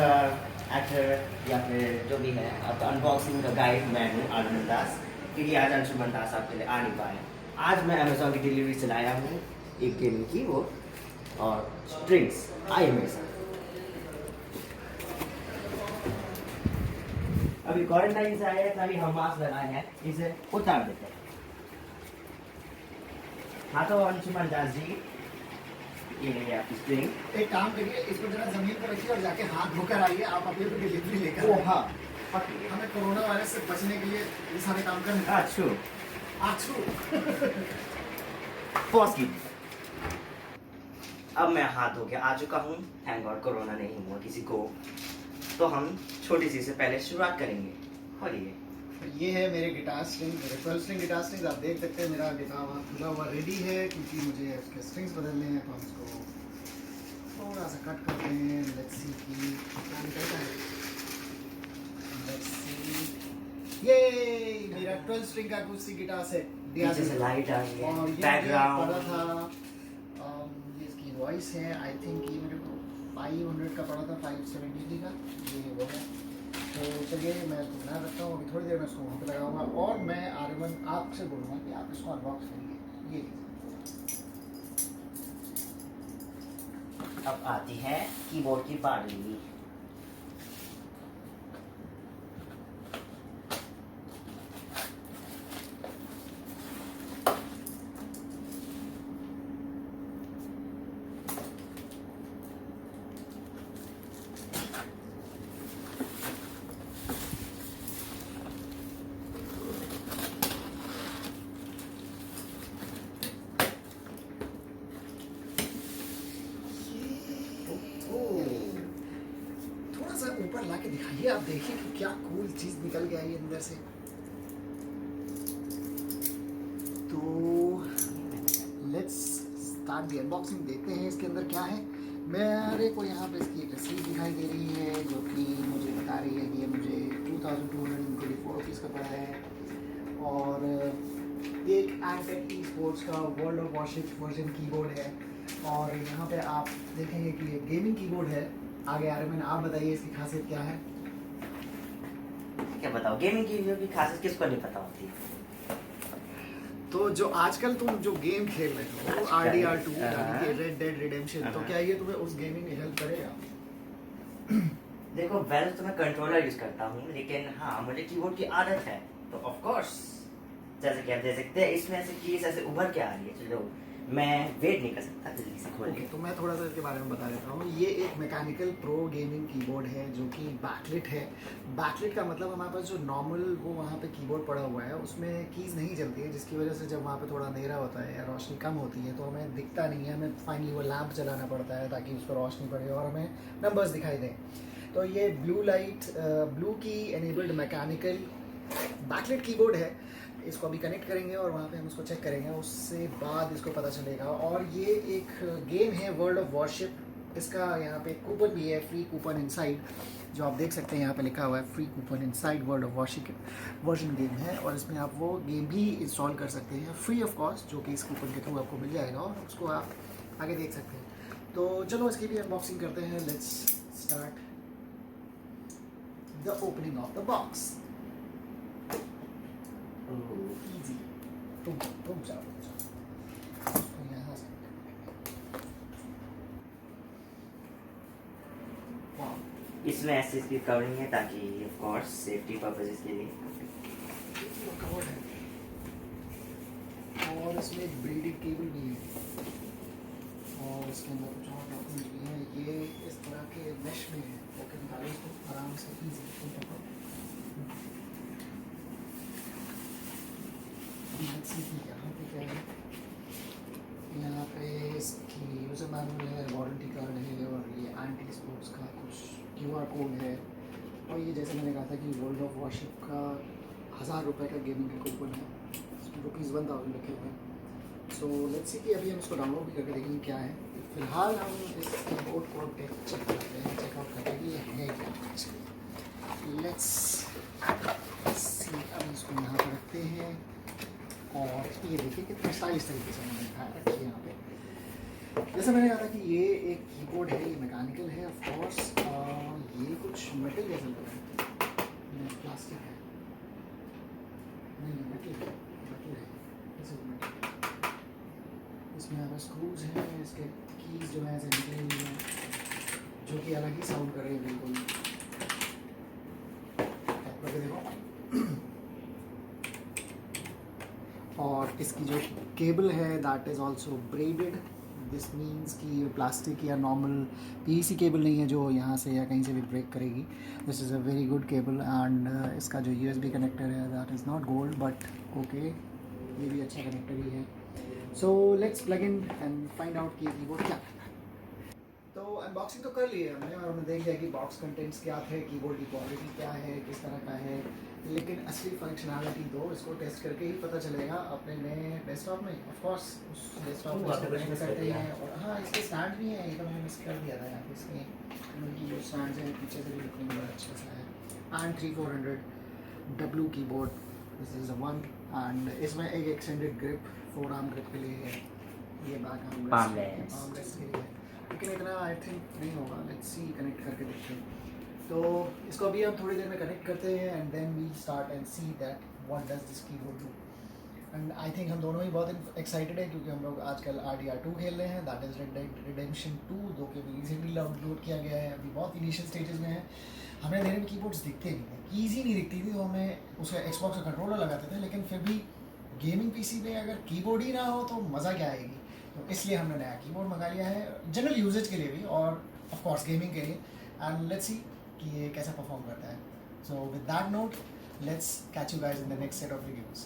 का एक्टर या फिर जो भी है आपका अनबॉक्सिंग का गाइड मैं हूँ आनंद दास, क्योंकि आज अंशुमन दास आपके लिए आ नहीं पाए। आज मैं अमेजोन की डिलीवरी से लाया हूँ एक गेमिंग कीबोर्ड और स्ट्रिंग्स। आइए मेरे साथ। अभी क्वारंटाइन से आए हैं, तभी हम मास्क लगाए हैं, इसे उतार देते हैं। हाँ तो अंशुमन दास जी, ये रही आपकी स्ट्रिंग। एक काम करिए, इसको जरा जमीन पर रखिए और जाके हाथ धोकर आइए। आप अपने पे डिलीवरी लेकर ओ आइए। हाँ, पकड़िए। हमें कोरोना वायरस से बचने के लिए ये सारे काम करने हैं। आछू आछू। पॉज कीजिए। अब मैं हाथ धो के आ चुका हूँ। थैंक गॉड कोरोना नहीं हुआ किसी को। तो हम छोटी सी से पहले शुरुआत करेंगे। खोलिए। ये है मेरे गिटार स्ट्रिंग, मेरे 12 स्ट्रिंग गिटार स्ट्रिंग्स। आप देख सकते हैं मेरा गिटार वहाँ खुला हुआ रेडी है, क्योंकि मुझे उसके स्ट्रिंग्स बदलने हैं। तो हम इसको थोड़ा सा कट करते हैं। लेट्स सी कि क्या निकलता है। लेट्स सी, ये मेरा 12 स्ट्रिंग का अकूस्टिक गिटार सेट। पीछे से लाइट आ रही और है, ये बैकग्राउंड। पड़ा था, ये इसकी वॉइस है। आई थिंक ये मेरे को 500 का पड़ा था, 570 का। ये वो है। तो चलिए मैं इसको बना रखता हूँ। अभी थोड़ी देर में इसको वहाँ पे लगाऊंगा और मैं आर्यमन आपसे बोलूँगा कि आप इसको अनबॉक्स करिए। ये अब आती है कीबोर्ड की बारी। थोड़ा सा ऊपर ला के दिखाइए, आप देखिए कि क्या कूल चीज़ निकल के आई अंदर से। तो लेट्स स्टार्ट दी अनबॉक्सिंग। देखते हैं इसके अंदर क्या है। मेरे को यहाँ पे इसकी एक रसीद दिखाई दे रही है, जो कि मुझे बता रही है कि ये मुझे 2224 रुपीज़ का पड़ा है। और एक एंटेक ई स्पोर्ट्स का world of worship version keyboard है। और यहाँ पे आप देखेंगे कि ये गेमिंग कीबोर्ड है। आगे आर्यमन आप बताइए इसकी खासियत क्या है। क्या बताओ, गेमिंग की खासियत किसको नहीं पता होती है। तो जो आजकल तुम जो गेम खेल रहे हो RDR2 यानी कि रेड डेड रिडेम्पशन, तो क्या ये तुम्हें उस गेमिंग में हेल्प करेगा? देखो वैसे तो मैं कंट्रोलर यूज करता हूँ, लेकिन हाँ मुझे कीबोर्ड की आदत है, तो ऑफ कोर्स जैसे कि आप देख सकते हैं इसमें ऐसे कीज ऐसे उभर के आ रही है। चलो मैं वेट नहीं कर सकता, जल्दी से खोल ओके, तो मैं थोड़ा सा इसके बारे में बता देता हूँ। ये एक मैकेनिकल प्रो गेमिंग कीबोर्ड है जो कि बैकलिट है। बैकलिट का मतलब हमारे पास जो नॉर्मल वो वहाँ पे कीबोर्ड पड़ा हुआ है उसमें कीज़ नहीं चलती है, जिसकी वजह से जब वहाँ पे थोड़ा अंधेरा होता है या रोशनी कम होती है तो हमें दिखता नहीं है। हमें फाइनली वो लैंप जलाना पड़ता है ताकि उस पर रोशनी पड़े और हमें नंबर्स दिखाई दें। तो ये ब्लू की एनेबल्ड मैकेनिकल बैकलिट कीबोर्ड है। इसको अभी कनेक्ट करेंगे और वहाँ पे हम इसको चेक करेंगे, उससे बाद इसको पता चलेगा। और ये एक गेम है वर्ल्ड ऑफ वॉरशिप। इसका यहाँ पे कूपन भी है, फ्री कूपन इनसाइड, जो आप देख सकते हैं यहाँ पे लिखा हुआ है free coupon inside world of worship version game है। और इसमें आप वो गेम भी इंस्टॉल कर सकते हैं फ्री ऑफ कॉस्ट, जो कि इस कूपन के थ्रू आपको मिल जाएगा और उसको आप आगे देख सकते हैं। तो चलो इसकी भी अनबॉक्सिंग करते हैं। Let's start the opening of the box. Easy, तुम जाओ उसको यहाँ से। इसमें ऐसे इसकी कवरिंग है ताकि ऑफ कोर्स सेफ्टी पर्पसेस के लिए। कवर्ड है और इसमें एक ब्रीडिंग केबल भी है और इसके अंदर कुछ और डॉक्यूमेंट भी हैं। ये इस तरह के मैश में है, ओके निकालो इसको आराम से, इजी। यहाँ पे क्या है, यहाँ पे इसकी यूज़र मैनुअल है, वारंटी कार्ड है और ये एंटी स्पोर्ट्स का कुछ QR कोड है। और ये जैसे मैंने कहा था कि वर्ल्ड ऑफ वॉरशिप का 1000 रुपये का गेमिंग का कूपन है, इसमें ₹1000 लिखे हुए हैं। सो लेट्स सी कि अभी हम इसको डाउनलोड भी करके देखेंगे क्या है। फिलहाल हम इस कीबोर्ड को चेक करते हैं, चेकआउट करते हैं कि ये है क्या। लेट्स सी, अब इसको यहाँ पर रखते हैं और ये देखिए कितने स्टाइलिश तरीके से मैंने दिखाया रखिए यहाँ पे। जैसे मैंने कहा था कि ये एक कीबोर्ड है, ये मैकेनिकल है ऑफ कोर्स। ये मेटल जैसा लग रहा है, नहीं प्लास्टिक है, नहीं मेटल है, मेटल है, दिस इज मेटल। इसमें हमारे स्क्रूज हैं, इसके कीज जो है ऐसे निकली हुई हैं, जो कि अलग ही साउंड कर रही है बिल्कुल। टैप करके देखो। और इसकी जो केबल है that is also braided, this means कि ये प्लास्टिक या नॉर्मल पीवीसी केबल नहीं है जो यहाँ से या कहीं से भी ब्रेक करेगी। This is a very good cable and इसका जो यूएसबी कनेक्टर है that is not gold but okay, ये भी अच्छा कनेक्टर ही है। So let's plug in and find out कि कीबोर्ड क्या करता है। तो अनबॉक्सिंग तो कर ली है हमने और हमने देख लिया कि बॉक्स कंटेंट्स क्या थे, कीबोर्ड की क्वालिटी क्या है, किस तरह का है, लेकिन असली फंक्शनैलिटी तो इसको टेस्ट करके ही पता चलेगा अपने नए डेस्कटॉप में। ऑफ कोर्स उस डेस्कटॉप में इसको कनेक्ट करते हैं। और हाँ, इसके स्टैंड भी हैं, ये तो मैंने मिस कर दिया था यहाँ पे। इसके उनकी जो स्टैंड है पीछे से भी लुकिंग बड़ा अच्छा सा है। And 3400 W keyboard, this is a one. And इसमें एक एक्सटेंडेड ग्रिप, 4 आर्म ग्रिप के लिए है, ये बैक Palm आर्म रेस्ट के लिए, लेकिन इतना आई थिंक नहीं होगा। लेट्स सी, कनेक्ट करके देखते हैं। तो इसको अभी हम थोड़ी देर में कनेक्ट करते हैं and then we start and see that what does this keyboard do. And I think हम दोनों ही बहुत एक्साइटेड है क्योंकि हम लोग आजकल RDR2 खेल रहे हैं, that is Red Dead Redemption 2, जो कि रिसेंटली डाउनलोड किया गया है, अभी बहुत इनिशियल स्टेजेस में है। हमें देर में कीबोर्ड्स दिखते नहीं थे, कीज़ ही नहीं दिखती थी, तो हमें उसका Xbox का कंट्रोलर लगाते थे, लेकिन फिर भी गेमिंग पीसी में अगर कीबोर्ड ही ना हो तो मज़ा क्या आएगी। तो इसलिए हमने नया कीबोर्ड मंगा लिया है, जनरल यूजेज के लिए भी और ऑफ कोर्स गेमिंग के लिए। एंड लेट्स सी कि ये कैसा परफॉर्म करता है। So with that note, let's catch you guys in the next set of reviews.